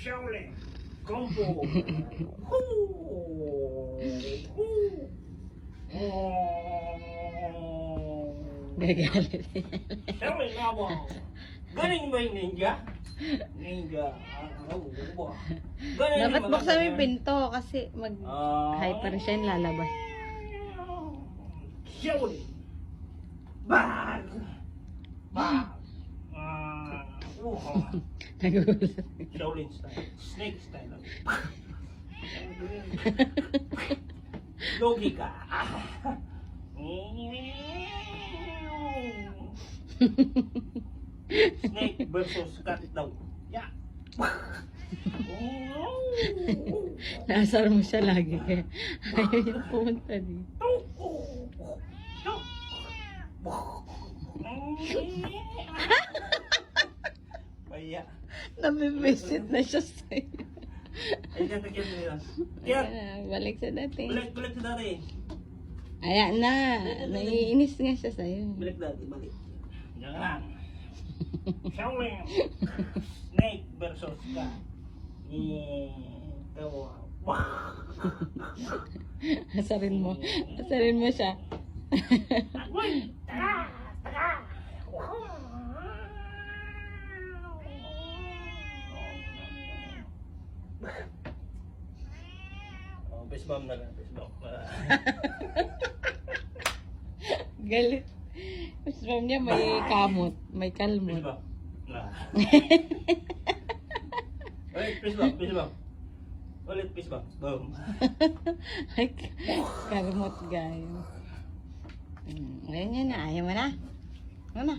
Shaolin Kung Fu. Gagalit. Shaolin Labo. Galing ba yung ninja? Ninja. Dapat buksan mo yung pinto kasi mag-hyper siya yung lalabas. Shaolin. Bag. Bag. Nagulat. Shaolin style. Snake style. Logika. Snake versus cat daw. Yeah. Naasar mo siya lagi kaya ayaw niya pumunta dito. Paya. Nabibisit na siya sa'yo. Ay, kaya nila. Kaya, Balik sa dati. balik sa dati. Ayan na. Naiinis nga siya sa'yo. Balik dati, balik. Yan. Shaolin. Snake versus cat. Asarin mo. Asarin mo siya. Agoy! Taka! Taka! Oh, fist bump na lang, fist bump. Galit. Mas from niya may kamot. May Fist kalmot. bump. Ulit, fist bump, fist bump. Ulit, fist bump. Boom. Ay, kalmot gayo. Ayan yan na. Ayaw mo na. Ano na?